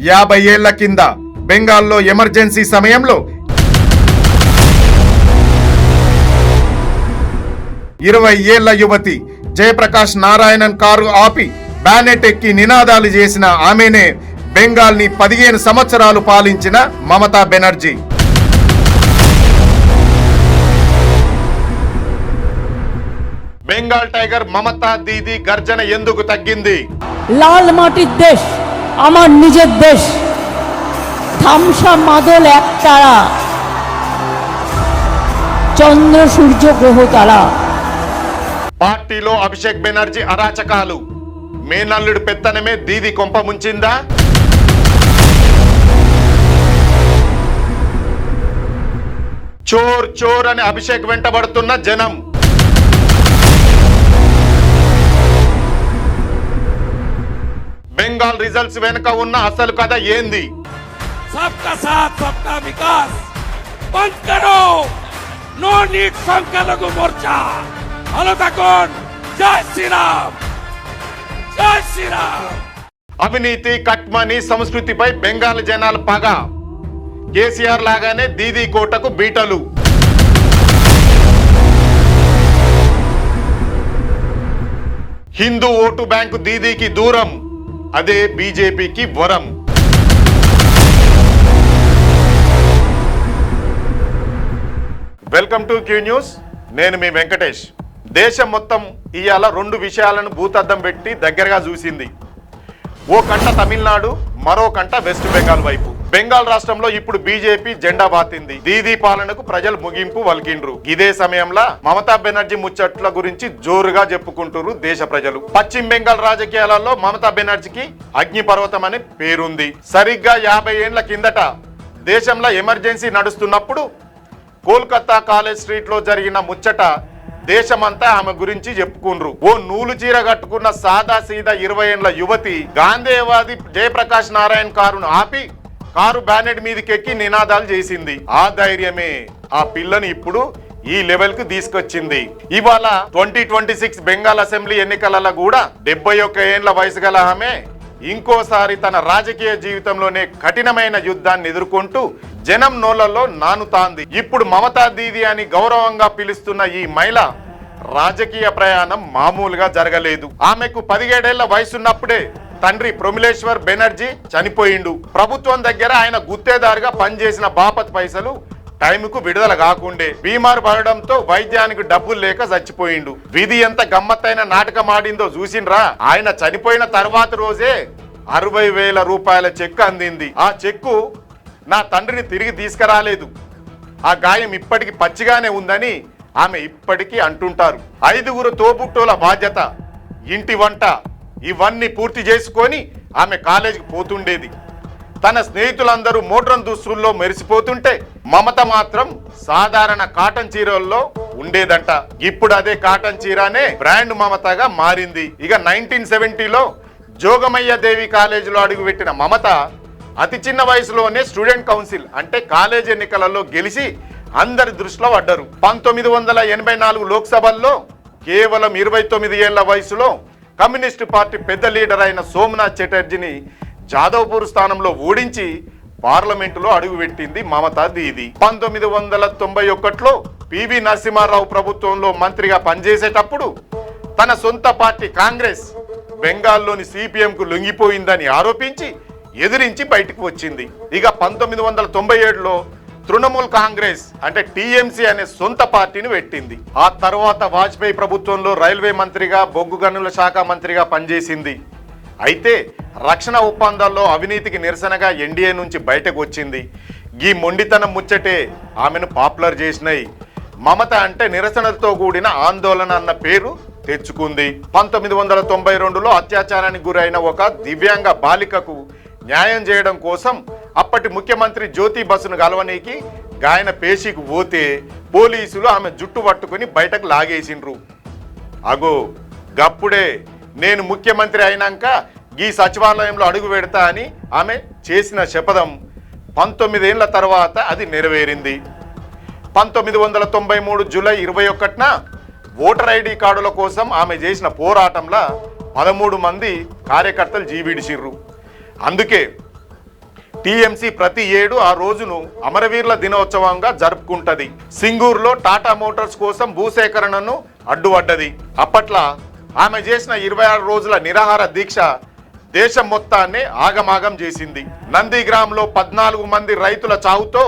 50 ఏళ్ల కింద బెంగాల్లో ఎమర్జెన్సీ సమయంలో 20 ఏళ్ల యువతి జయప్రకాష్ నారాయణన్ కారు ఆపి బ్యానెట్ ఎక్కి నినాదాలు చేసిన ఆమెనే బెంగాల్ని 15 సంవత్సరాలు పాలించిన మమతా బెనర్జీ. బెంగాల్ టైగర్ మమతా దీది గర్జన ఎందుకు తగ్గింది? লাল মাটির দেশ আমার নিজের দেশ, থামসা মাদল একতারা, চন্দ্র সূর্য গ্রহ তারা. పార్టీలో అభిషేక్ బెనర్జీ అరాచకాలు, మేనల్లుడి పెత్తనమే దీది కొంప ముంచిందా? చోర్ చోర్ అని అభిషేక్ వెంటబడుతున్న జనం. బెంగాల్ రిజల్ట్స్ వెనుక ఉన్న అసలు కథ ఏంది? सबका साथ सबका विकास बंद करो, नो नीड संख्यालघु मोर्चा. ভালো থাকুন, জয় శ్రీరామ్, జై శ్రీరామ్. అవినీతి కట్మని సంస్కృతిపై బెంగాల్ జనాల పగ. కేసీఆర్ లాగానే దీదీ కోటకు బీటలు. హిందూ ఓటు బ్యాంకు దీదీకి దూరం, అదే బీజేపీకి వరం. Welcome to Q news. నేను మీ వెంకటేష్. దేశం మొత్తం ఇవాళ 2 విషయాలను భూతద్దం పెట్టి దగ్గరగా చూసింది. ఓ కంట తమిళనాడు, మరో కంట వెస్ట్ బెంగాల్ వైపు. బెంగాల్ రాష్ట్రంలో ఇప్పుడు బీజేపీ జెండా బాతింది. దీదీ పాలనకు ప్రజలు ముగింపు వల్కిండ్రు. ఇదే సమయంలో మమతా బెనర్జీ ముచ్చట్ల గురించి జోరుగా చెప్పుకుంటున్నారు దేశ ప్రజలు. పశ్చిమ బెంగాల్ రాజకీయాలలో మమతా బెనర్జీకి అగ్నిపర్వతం అనే పేరుంది. సరిగ్గా 50 ఏళ్ల కిందట దేశంలో ఎమర్జెన్సీ నడుస్తున్నప్పుడు కోల్కతా కాలేజ్ స్ట్రీట్ లో జరిగిన ముచ్చట దేశమంతా ఆమె గురించి చెప్పుకుండ్రు. ఓ నూలు చీర కట్టుకున్న సాదా సీదా 20 ఏళ్ల యువతి గాంధేయవాది జయప్రకాష్ నారాయణ్ కారును ఆపి కారు బ్యానెట్ మీదకెక్కి నినాదాలు చేసింది. ఆ ధైర్యమే ఆ పిల్లని ఇప్పుడు ఈ లెవెల్ కు తీసుకొచ్చింది. ఇవాళ 2026 బెంగాల్ అసెంబ్లీ ఎన్నికలలో కూడా 71 ఏళ్ల వయసు గల ఆమె ఇంకోసారి తన రాజకీయ జీవితంలోనే కఠినమైన యుద్ధాన్ని ఎదుర్కొంటూ జనం నోళ్లలో నానుతాంది. ఇప్పుడు మమతా దీది అని గౌరవంగా పిలుస్తున్న ఈ మహిళ రాజకీయ ప్రయాణం మామూలుగా జరగలేదు. ఆమెకు 17 ఏళ్ల వయసున్నప్పుడే తండ్రి ప్రమిలేశ్వర్ బెనర్జీ చనిపోయిండు. ప్రభుత్వం దగ్గర ఆయన గుత్తేదారుగా పనిచేసిన బాపత్ పైసలు టైంకు విడుదల కాకుండే బీమారు పడడంతో వైద్యానికి డబ్బులు లేక చచ్చిపోయిండు. విధి ఎంత గమ్మత్తైన నాటకం ఆడిందో చూసిండ్రా? ఆయన చనిపోయిన తర్వాత రోజే 60,000 రూపాయల చెక్కు అందింది. ఆ చెక్కు నా తండ్రిని తిరిగి తీసుకురాలేదు, ఆ గాయం ఇప్పటికి పచ్చిగానే ఉందని ఆమె ఇప్పటికీ అంటుంటారు. 5 తోబుట్టోల బాధ్యత, ఇంటి వంట ఇవన్నీ పూర్తి చేసుకొని ఆమె కాలేజీకి పోతుండేది. తన స్నేహితులందరూ మోడ్రన్ దుస్తుల్లో మెరిసిపోతుంటే మమత మాత్రం సాధారణ కాటన్ చీరల్లో ఉండేదంట. ఇప్పుడు అదే కాటన్ చీరనే బ్రాండ్ మమతగా మారింది. ఇక 1970లో జోగమయ్య దేవి కాలేజీలో అడుగుపెట్టిన మమత అతి చిన్న వయసులోనే స్టూడెంట్ కౌన్సిల్ అంటే కాలేజ్ ఎన్నికలలో గెలిచి అందరి దృష్టిలో పడ్డారు. 1984 లోక్సభల్లో కేవలం 29 ఏళ్ల వయసులో కమ్యూనిస్టు పార్టీ పెద్ద లీడర్ అయిన సోమనాథ్ చటర్జీని జాదవ్పూర్ స్థానంలో ఓడించి పార్లమెంటులో అడుగుపెట్టింది మమతా దీది. 1991లో పివి నరసింహారావు ప్రభుత్వంలో మంత్రిగా పనిచేసేటప్పుడు తన సొంత పార్టీ కాంగ్రెస్ బెంగాల్లోని సిపిఎంకు లొంగిపోయిందని ఆరోపించి ఎదిరించి బయటకు వచ్చింది. ఇక 1997లో తృణమూల్ కాంగ్రెస్ అంటే టీఎంసీ అనే సొంత పార్టీని పెట్టింది. ఆ తర్వాత వాజ్పేయి ప్రభుత్వంలో రైల్వే మంత్రిగా, బొగ్గు గనుల శాఖ మంత్రిగా పనిచేసింది. అయితే రక్షణ ఒప్పందాల్లో అవినీతికి నిరసనగా ఎన్డీఏ నుంచి బయటకు వచ్చింది. ఈ మొండితనం ముచ్చటే ఆమెను పాపులర్ చేసినాయి. మమత అంటే నిరసనతో కూడిన ఆందోళన అన్న పేరు తెచ్చుకుంది. 1992లో అత్యాచారానికి గురైన ఒక దివ్యాంగ బాలికకు న్యాయం చేయడం కోసం అప్పటి ముఖ్యమంత్రి జ్యోతి బసును గలవనీకి గాయన పేషికి పోతే పోలీసులు ఆమె జుట్టు పట్టుకుని బయటకు లాగేసిండ్రు. అగో గప్పుడే నేను ముఖ్యమంత్రి అయినాక ఈ సచివాలయంలో అడుగు పెడతా అని ఆమె చేసిన శపథం 19 ఏళ్ల తర్వాత అది నెరవేరింది. 1993 జూలై 21న ఓటర్ ఐడి కార్డుల కోసం ఆమె చేసిన పోరాటంలో 13 మంది కార్యకర్తలు జీవిడిచిర్రు. అందుకే టీఎంసీ ప్రతి ఏడు ఆ రోజును అమరవీరుల దినోత్సవంగా జరుపుకుంటది. సింగూరులో టాటా మోటార్స్ కోసం భూసేకరణను అడ్డుపడ్డది. అప్పట్లో ఆమె చేసిన 26 రోజుల నిరాహార దీక్ష దేశం మొత్తాన్ని ఆగమాగం చేసింది. నందిగ్రామ్లో 14 మంది రైతుల చావుతో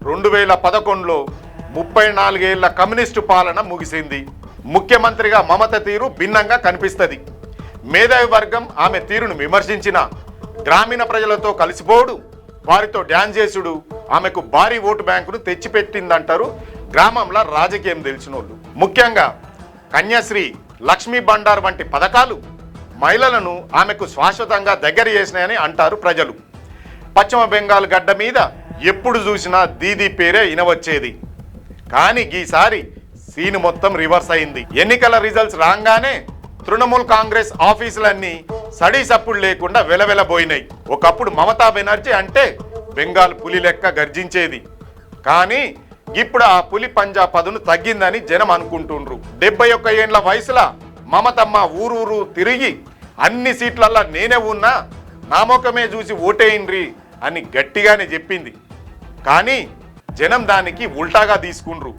2011లో 34 ఏళ్ల కమ్యూనిస్టు పాలన ముగిసింది. ముఖ్యమంత్రిగా మమత తీరు భిన్నంగా కనిపిస్తుంది. మేధావి వర్గం ఆమె తీరును విమర్శించిన గ్రామీణ ప్రజలతో కలిసిపోడు, వారితో డ్యాన్స్ చేసుడు ఆమెకు భారీ ఓటు బ్యాంకును తెచ్చిపెట్టిందంటారు గ్రామంలో రాజకీయం తెలిసిన వాళ్ళు. ముఖ్యంగా కన్యాశ్రీ, లక్ష్మీ బండార్ వంటి పథకాలు మహిళలను ఆమెకు శాశ్వతంగా దగ్గర చేసినాయని అంటారు ప్రజలు. పశ్చిమ బెంగాల్ గడ్డ మీద ఎప్పుడు చూసినా దీదీ పేరే వినవచ్చేది. కానీ ఈసారి సీన్ మొత్తం రివర్స్ అయింది. ఎన్నికల రిజల్ట్స్ రాగానే తృణమూల్ కాంగ్రెస్ ఆఫీసులన్నీ సడీ సప్పుడు లేకుండా వెలవెలబోయినాయి. ఒకప్పుడు మమతా బెనర్జీ అంటే బెంగాల్ పులి లెక్క గర్జించేది. కానీ ఇప్పుడు ఆ పులి పంజా పదును తగ్గిందని జనం అనుకుంటుండ్రు. 71 ఏండ్ల వయసులో మమతమ్మ ఊరూరు తిరిగి అన్ని సీట్లల్లో నేనే ఉన్నా, నా ముఖమే చూసి ఓటేయండ్రి అని గట్టిగానే చెప్పింది. కానీ జనం దానికి ఉల్టాగా తీసుకుండ్రు.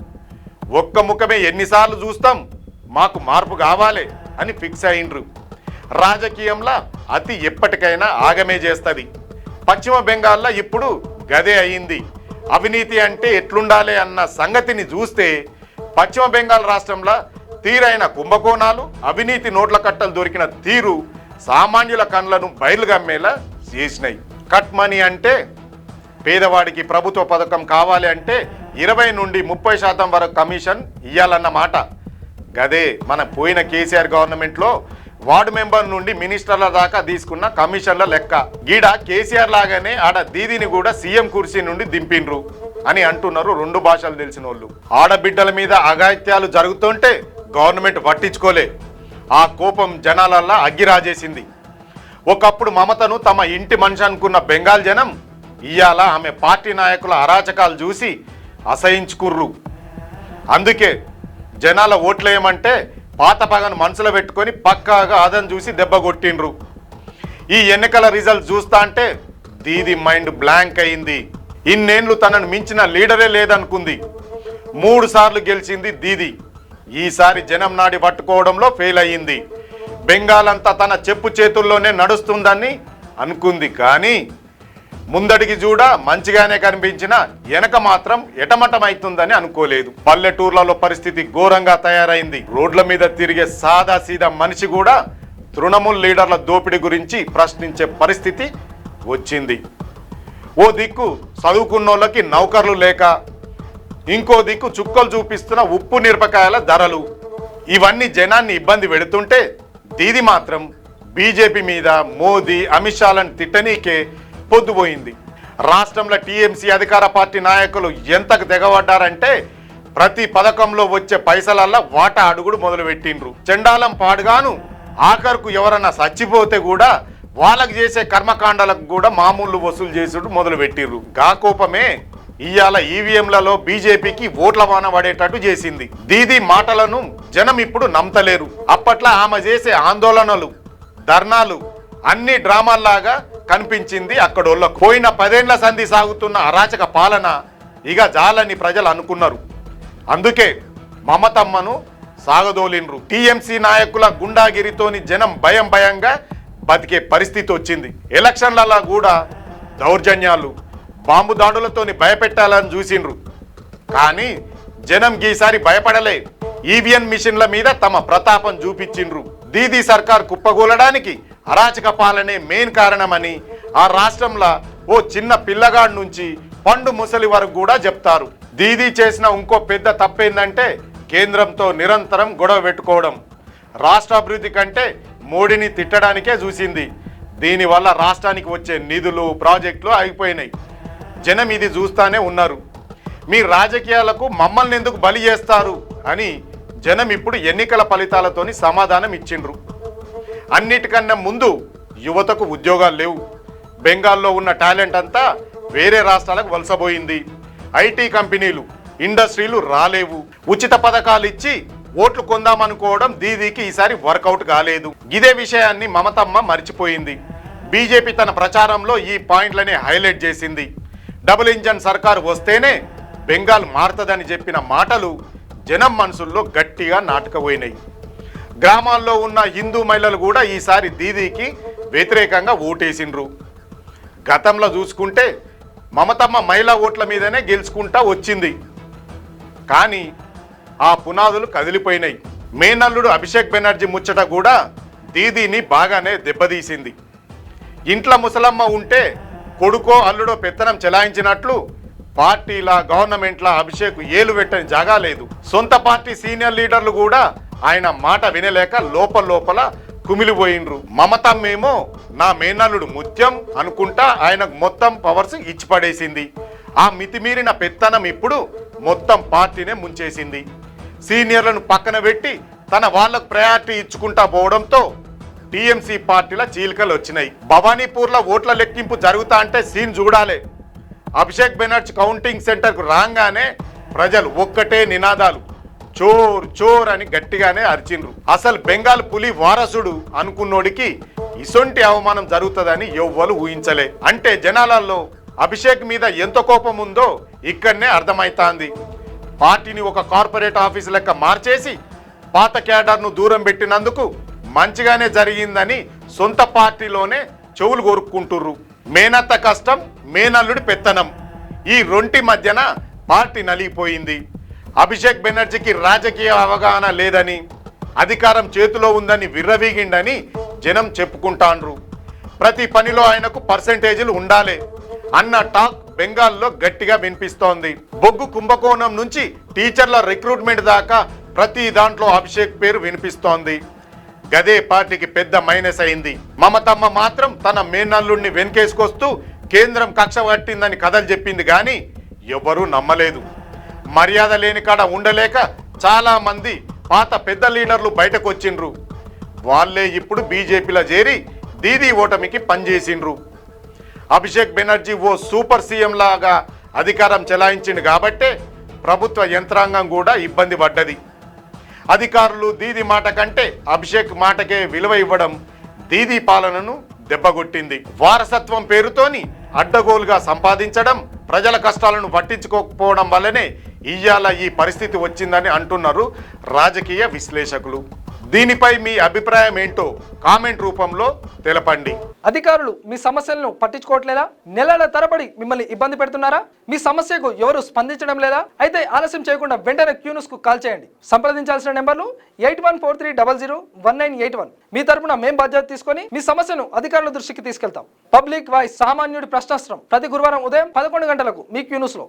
ఒక్క ముఖమే ఎన్నిసార్లు చూస్తాం, మాకు మార్పు కావాలి అని ఫిక్స్ అయిండ్రు. రాజకీయంలో అతి ఎప్పటికైనా ఆగమే చేస్తుంది. పశ్చిమ బెంగాల్లో ఇప్పుడు గదే అయింది. అవినీతి అంటే ఎట్లుండాలి అన్న సంగతిని చూస్తే పశ్చిమ బెంగాల్ రాష్ట్రంలో తీరైన కుంభకోణాలు, అవినీతి నోట్ల కట్టలు దొరికిన తీరు సామాన్యుల కళ్ళను బయలుగమ్మేలా చేసినాయి. కట్ మనీ అంటే పేదవాడికి ప్రభుత్వ పథకం కావాలి అంటే 20 నుండి 30% వరకు కమిషన్ ఇవ్వాలన్నమాట. గదే మన పోయిన కేసీఆర్ గవర్నమెంట్లో వార్డు మెంబర్ నుండి మినిస్టర్ల దాకా తీసుకున్న కమిషన్ల లెక్క. గీడ కేసీఆర్ లాగానే ఆడ దీదీని కూడా సీఎం కుర్సీ నుండి దింపిండ్రు అని అంటున్నారు 2 భాషలు తెలిసిన వాళ్ళు. ఆడబిడ్డల మీద అఘాయిత్యాలు జరుగుతుంటే గవర్నమెంట్ పట్టించుకోలే. ఆ కోపం జనాలల్లా అగ్గిరాజేసింది. ఒకప్పుడు మమతను తమ ఇంటి మనిషి అనుకున్న బెంగాల్ జనం ఇవాళ ఆమె పార్టీ నాయకుల అరాచకాలు చూసి అసహించుకుర్రు. అందుకే జనాల ఓట్లేయమంటే పాత పగను మనసులో పెట్టుకొని పక్కాగా అదను చూసి దెబ్బ కొట్టిండ్రు. ఈ ఎన్నికల రిజల్ట్ చూస్తా అంటే దీది మైండ్ బ్లాంక్ అయింది. ఇన్నేళ్లు తనను మించిన లీడరే లేదనుకుంది. 3 సార్లు గెలిచింది దీది. ఈసారి జనం నాడి పట్టుకోవడంలో ఫెయిల్ అయ్యింది. బెంగాల్ అంతా తన చెప్పు చేతుల్లోనే నడుస్తుందని అనుకుంది. కానీ ముందడికి చూడ మంచిగానే కనిపించిన వెనక మాత్రం ఎటమటమైతుందని అనుకోలేదు. పల్లెటూర్లలో పరిస్థితి ఘోరంగా తయారైంది. రోడ్ల మీద తిరిగే సాదా సీదా మనిషి కూడా తృణమూల్ లీడర్ల దోపిడీ గురించి ప్రశ్నించే పరిస్థితి వచ్చింది. ఓ దిక్కు చదువుకున్నోళ్ళకి నౌకర్లు లేక, ఇంకో దిక్కు చుక్కలు చూపిస్తున్న ఉప్పు మిరపకాయల ధరలు, ఇవన్నీ జనాన్ని ఇబ్బంది పెడుతుంటే దీది మాత్రం బీజేపీ మీద మోదీ, అమిత్ షాలను తిట్టనీకే పొద్దుపోయింది. రాష్ట్రంలో టీఎంసీ అధికార పార్టీ నాయకులు ఎంతకు తెగబడ్డారంటే ప్రతి పథకంలో వచ్చే పైసలల్లా వాటా అడుగుడు మొదలుపెట్టిండ్రు. చెండాలం పాడుగాను ఆఖరుకు ఎవరన్నా చచ్చిపోతే కూడా వాళ్ళకు చేసే కర్మకాండాలకు కూడా మామూలు వసూలు చేసుడు మొదలుపెట్టిర్రు. గా కోపమే ఇవాళ ఈవీఎంలలో బీజేపీకి ఓట్ల వాన పడేటట్టు చేసింది. దీది మాటలను జనం ఇప్పుడు నమ్మతలేరు. అప్పట్లో ఆమె చేసే ఆందోళనలు, ధర్నాలు అన్ని డ్రామాల్లాగా కనిపించింది అక్కడోళ్ళకు. పోయిన 10 ఏళ్ల సంధి సాగుతున్న అరాచక పాలన ఇక జాలని ప్రజలు అనుకున్నారు. అందుకే మమతమ్మను సాగదోలిండ్రు. టీఎంసీ నాయకుల గుండాగిరితోని జనం భయంగా బతికే పరిస్థితి వచ్చింది. ఎలక్షన్లలో కూడా దౌర్జన్యాలు, బాంబు దాడులతోని భయపెట్టాలని చూసిండ్రు. కానీ జనం ఈసారి భయపడలే. ఈవీఎం మిషన్ల మీద తమ ప్రతాపం చూపించిండ్రు. దీదీ సర్కార్ కుప్పగూలడానికి అరాచక పాలనే మెయిన్ కారణమని ఆ రాష్ట్రంలో ఓ చిన్న పిల్లగాడి నుంచి పండు ముసలి వరకు కూడా చెప్తారు. దీదీ చేసిన ఇంకో పెద్ద తప్పేందంటే కేంద్రంతో నిరంతరం గొడవ పెట్టుకోవడం. రాష్ట్ర అభివృద్ధి కంటే మోడీని తిట్టడానికే చూసింది. దీనివల్ల రాష్ట్రానికి వచ్చే నిధులు, ప్రాజెక్టులు ఆగిపోయినాయి. జనం ఇది చూస్తానే ఉన్నారు. మీ రాజకీయాలకు మమ్మల్ని ఎందుకు బలి చేస్తారు అని జనం ఇప్పుడు ఎన్నికల ఫలితాలతోని సమాధానం ఇచ్చిండ్రు. అన్నిటికన్నా ముందు యువతకు ఉద్యోగాలు లేవు. బెంగాల్లో ఉన్న టాలెంట్ అంతా వేరే రాష్ట్రాలకు వలసపోయింది. ఐటీ కంపెనీలు, ఇండస్ట్రీలు రాలేవు. ఉచిత పథకాలు ఇచ్చి ఓట్లు కొందామనుకోవడం దీదీకి ఈసారి వర్కౌట్ కాలేదు. ఇదే విషయాన్ని మమతమ్మ మర్చిపోయింది. బీజేపీ తన ప్రచారంలో ఈ పాయింట్లని హైలైట్ చేసింది. డబుల్ ఇంజన్ సర్కారు వస్తేనే బెంగాల్ మారుతుందని చెప్పిన మాటలు జనం మనసుల్లో గట్టిగా నాటుకుపోయినాయి. గ్రామాల్లో ఉన్న హిందూ మహిళలు కూడా ఈసారి దీదీకి వ్యతిరేకంగా ఓటేసిండ్రు. గతంలో చూసుకుంటే మమతమ్మ మహిళా ఓట్ల మీదనే గెలుచుకుంటా వచ్చింది. కానీ ఆ పునాదులు కదిలిపోయినాయి. మేనల్లుడు అభిషేక్ బెనర్జీ ముచ్చట కూడా దీదీని బాగానే దెబ్బతీసింది. ఇంట్లో ముసలమ్మ ఉంటే కొడుకో అల్లుడో పెత్తనం చెలాయించినట్లు పార్టీలా గవర్నమెంట్లా అభిషేక్ ఏలు పెట్టని జాగా లేదు. సొంత పార్టీ సీనియర్ లీడర్లు కూడా ఆయన మాట వినలేక లోపల కుమిలిపోయిండ్రు. మమతమ్మేమో నా మేనల్లుడు ముత్యం అనుకుంటా ఆయనకు మొత్తం పవర్స్ ఇచ్చి పడేసింది. ఆ మితిమీరిన పెత్తనం ఇప్పుడు మొత్తం పార్టీనే ముంచేసింది. సీనియర్లను పక్కన పెట్టి తన వాళ్లకు ప్రయారిటీ ఇచ్చుకుంటా పోవడంతో టీఎంసీ పార్టీల చీలికలు వచ్చినాయి. భవానీపూర్లో ఓట్ల లెక్కింపు జరుగుతా అంటే సీన్ చూడాలి. అభిషేక్ బెనర్జీ కౌంటింగ్ సెంటర్కు రాగానే ప్రజలు ఒక్కటే నినాదాలు చోర్ చోర్ అని గట్టిగానే అరిచిండ్రు. అసలు బెంగాల్ పులి వారసుడు అనుకున్నోడికి ఇసొంటి అవమానం జరుగుతుందని ఎవ్వరు ఊహించలే. అంటే జనాలలో అభిషేక్ మీద ఎంత కోపం ఉందో ఇక్కడనే అర్థమైతాంది. పార్టీని ఒక కార్పొరేట్ ఆఫీస్ లెక్క మార్చేసి పాత క్యాడర్ను దూరం పెట్టినందుకు మంచిగానే జరిగిందని సొంత పార్టీలోనే చెవులు కొరుక్కుంటుర్రు. మేనత్త కష్టం, మేనల్లుడి పెత్తనం, ఈ రెంటి మధ్యన పార్టీ నలిగిపోయింది. అభిషేక్ బెనర్జీకి రాజకీయ అవగాహన లేదని, అధికారం చేతిలో ఉందని విర్రవీగిండని జనం చెప్పుకుంటాండ్రు. ప్రతి పనిలో ఆయనకు పర్సెంటేజీలు ఉండాలి అన్న టాక్ బెంగాల్లో గట్టిగా వినిపిస్తోంది. బొగ్గు కుంభకోణం నుంచి టీచర్ల రిక్రూట్మెంట్ దాకా ప్రతి దాంట్లో అభిషేక్ పేరు వినిపిస్తోంది. గదే పార్టీకి పెద్ద మైనస్ అయింది. మమతమ్మ మాత్రం తన మేనల్లుడిని వెనకేసుకొస్తూ కేంద్రం కక్ష పట్టిందని కథలు చెప్పింది కానీ ఎవరూ నమ్మలేదు. మర్యాద లేని కాడ ఉండలేక చాలా మంది పాత పెద్ద లీడర్లు బయటకు వచ్చిండ్రు. వాళ్ళే ఇప్పుడు బీజేపీలో చేరి దీదీ ఓటమికి పనిచేసిండ్రు. అభిషేక్ బెనర్జీ ఓ సూపర్ సీఎం లాగా అధికారం చెలాయించిండు కాబట్టే ప్రభుత్వ యంత్రాంగం కూడా ఇబ్బంది పడ్డది. అధికారులు దీదీ మాట కంటే అభిషేక్ మాటకే విలువ ఇవ్వడం దీదీ పాలనను దెబ్బగొట్టింది. వారసత్వం పేరుతోని అడ్డగోలుగా సంపాదించడం, ప్రజల కష్టాలను పట్టించుకోకపోవడం వల్లనే ఇయ్యాల ఈ పరిస్థితి వచ్చిందని అంటున్నారు రాజకీయ విశ్లేషకులు. దీనిపై మీ అభిప్రాయం ఏంటో కామెంట్ రూపంలో తెలపండి. అధికారులు మీ సమస్యలను పట్టించుకోవట్లేదా? నెలల తరబడి మిమ్మల్ని ఇబ్బంది పెడుతున్నారా? మీ సమస్యకు ఎవరు స్పందించడం లేదా? అయితే ఆలస్యం చేయకుండా వెంటనే క్యూన్యూస్ కు కాల్ చేయండి. సంప్రదించాల్సిన నెంబర్లు 8143001981. మీ తరపున మేం బాధ్యత తీసుకొని మీ సమస్యను అధికారుల దృష్టికి తీసుకెళ్తాం. పబ్లిక్ వాయిస్, సామాన్యుడి ప్రశ్నాస్త్రం, ప్రతి గురువారం ఉదయం 11 గంటలకు మీ క్యూన్యూస్ లో.